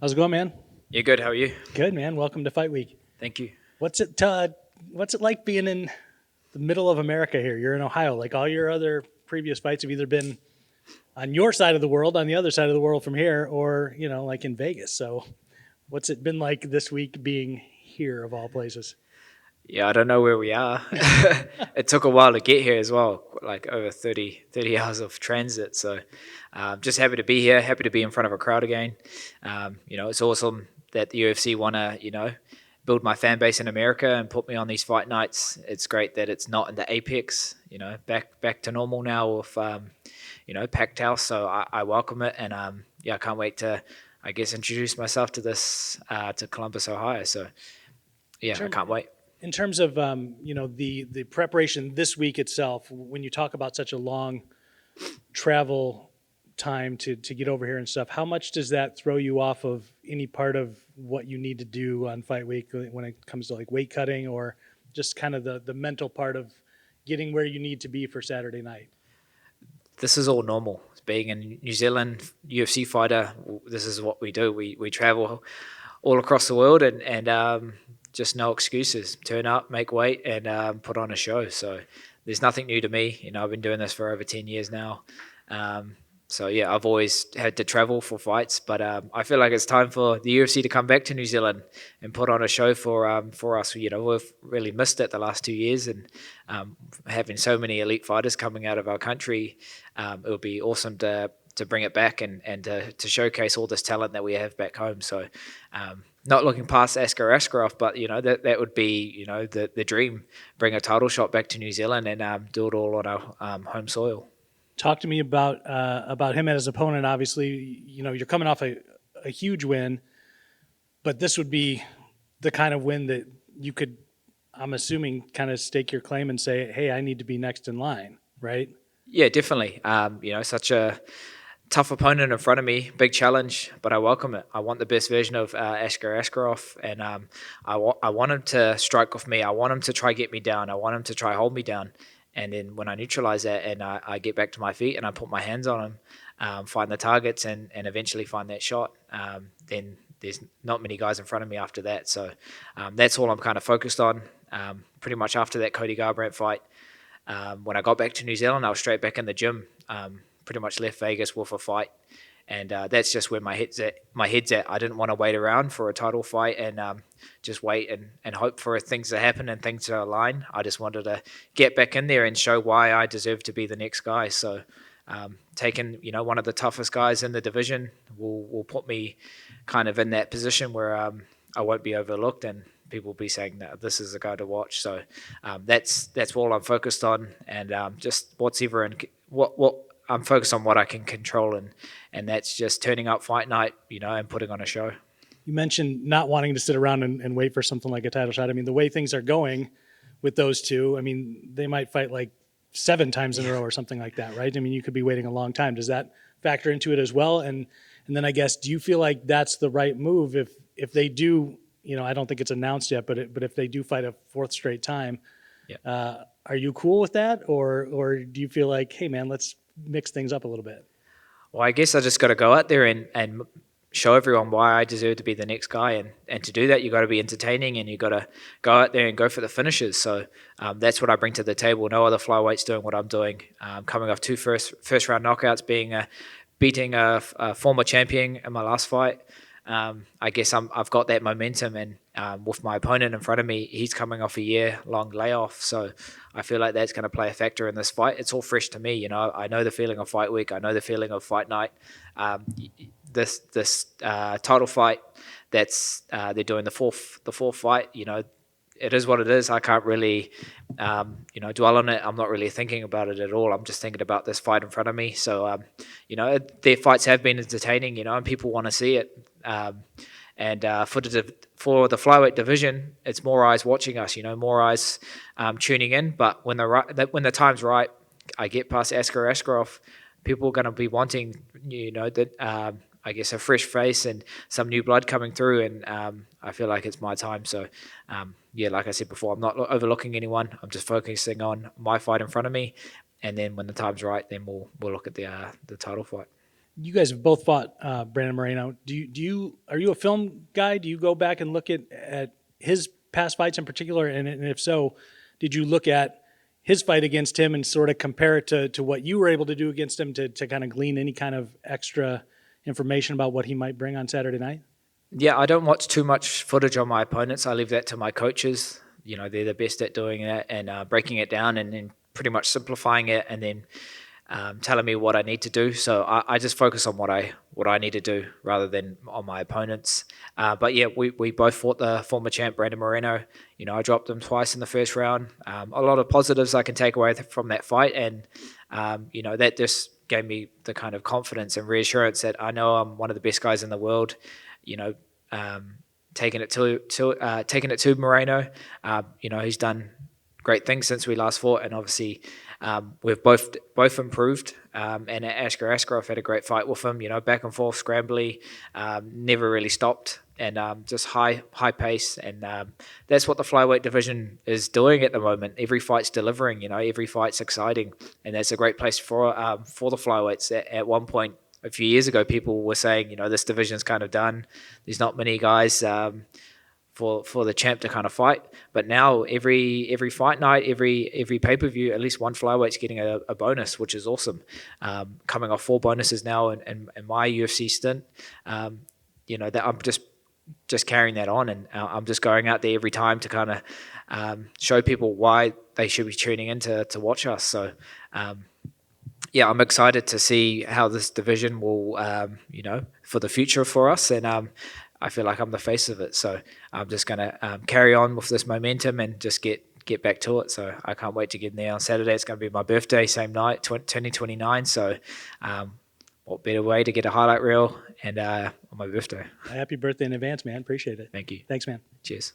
How's it going, man? You're good. How are you? Good, man. Welcome to Fight Week. Thank you. What's it like being in the middle of America here? You're in Ohio. Like all your other previous fights have either been on your side of the world, on the other side of the world from here, or like in Vegas. So, what's it been like this week being here of all places? Yeah, I don't know where we are. It took a while to get here as well, like over 30 hours of transit. So, just happy to be here, happy to be in front of a crowd again. It's awesome that the UFC want to, build my fan base in America and put me on these fight nights. It's great that it's not in the Apex, back to normal now with, packed house. So I welcome it. And, yeah, I can't wait to, I guess, introduce myself to this, to Columbus, Ohio. So, In yeah, I term, can't wait. in terms of the preparation this week itself, when you talk about such a long travel time to get over here and stuff, how much does that throw you off of any part of what you need to do on fight week when it comes to like weight cutting or just kind of the mental part of getting where you need to be for Saturday night? This is all normal. Being a New Zealand UFC fighter, this is what we do. We travel all across the world and just no excuses. Turn up, make weight, and put on a show. So there's nothing new to me. I've been doing this for over 10 years now. Um, so yeah, I've always had to travel for fights, but I feel like it's time for the UFC to come back to New Zealand and put on a show for us. We've really missed it the last 2 years, and having so many elite fighters coming out of our country, it would be awesome to bring it back and to showcase all this talent that we have back home. So, not looking past Askar Askarov, but that would be the dream. Bring a title shot back to New Zealand and do it all on our home soil. Talk to me about him as opponent. Obviously, you're coming off a huge win, but this would be the kind of win that you could, I'm assuming, kind of stake your claim and say, hey, I need to be next in line, right? Yeah, definitely. Such a tough opponent in front of me, big challenge, but I welcome it. I want the best version of Askar Askarov, and I want him to strike with me. I want him to try get me down. I want him to try hold me down. And then when I neutralize that and I get back to my feet and I put my hands on him, find the targets and eventually find that shot, then there's not many guys in front of me after that. So that's all I'm kind of focused on. Pretty much after that Cody Garbrandt fight, when I got back to New Zealand, I was straight back in the gym. Pretty much left Vegas with a fight, and that's just where my head's at. I didn't want to wait around for a title fight and just wait and hope for things to happen and things to align. I just wanted to get back in there and show why I deserve to be the next guy. So, taking one of the toughest guys in the division will put me kind of in that position where I won't be overlooked and people will be saying that this is a guy to watch. So that's all I'm focused on, and just whatever and what I'm focused on what I can control, and that's just turning up fight night, and putting on a show. You mentioned not wanting to sit around and wait for something like a title shot. I mean, the way things are going with those two, I mean, they might fight like 7 times in a row or something like that, right? I mean, you could be waiting a long time. Does that factor into it as well? And then I guess, do you feel like that's the right move if they do? I don't think it's announced yet, but if they do fight a fourth straight time, Yeah. are you cool with that, or do you feel like, hey, man, let's mix things up a little bit? Well, I guess I just got to go out there and show everyone why I deserve to be the next guy. And to do that, you got to be entertaining and you got to go out there and go for the finishes. So that's what I bring to the table. No other flyweights doing what I'm doing. Coming off two first round knockouts, beating a former champion in my last fight. I guess I've got that momentum, and with my opponent in front of me, he's coming off a year-long layoff, so I feel like that's going to play a factor in this fight. It's all fresh to me, I know the feeling of fight week, I know the feeling of fight night. Um, this title fight that's they're doing the fourth fight, it is what it is. I can't really, dwell on it. I'm not really thinking about it at all. I'm just thinking about this fight in front of me. So, their fights have been entertaining, and people want to see it. And for the flyweight division, it's more eyes watching us, more eyes tuning in. But when the time's right, I get past Askar Askarov, people are going to be wanting, that I guess a fresh face and some new blood coming through, and I feel like it's my time. So, yeah, like I said before, I'm not overlooking anyone. I'm just focusing on my fight in front of me, and then when the time's right, then we'll look at the title fight. you guys have both fought Brandon Moreno. Are you a film guy? Do you go back and look at his past fights in particular? And if so, did you look at his fight against him and sort of compare it to what you were able to do against him to kind of glean any kind of extra information about what he might bring on Saturday night? Yeah, I don't watch too much footage on my opponents. I leave that to my coaches. You know, they're the best at doing that and breaking it down and then pretty much simplifying it and then telling me what I need to do. So I just focus on what I need to do rather than on my opponents. But yeah, we both fought the former champ Brandon Moreno. You know, I dropped him twice in the first round. A lot of positives I can take away from that fight, and you know, that just gave me the kind of confidence and reassurance that I know I'm one of the best guys in the world. You know, taking it to Moreno. You know, he's done great things since we last fought, and obviously we've both improved. And Askar Askarov had a great fight with him. You know, back and forth, scrambly, never really stopped, and just high pace. And that's what the flyweight division is doing at the moment. Every fight's delivering. You know, every fight's exciting, and that's a great place for the flyweights. At one point, a few years ago, people were saying, you know, this division's kind of done. There's not many guys for the champ to kind of fight. But now every fight night, every pay-per-view, at least one flyweight's getting a bonus, which is awesome. Coming off 4 bonuses now in my UFC stint, you know, that I'm just carrying that on, and I'm just going out there every time to kind of show people why they should be tuning in to watch us. So yeah, I'm excited to see how this division will, you know, for the future for us. And I feel like I'm the face of it. So I'm just going to carry on with this momentum and just get back to it. So I can't wait to get in there on Saturday. It's going to be my birthday, same night, 2029. So what better way to get a highlight reel and on my birthday. Happy birthday in advance, man. Appreciate it. Thank you. Thanks, man. Cheers.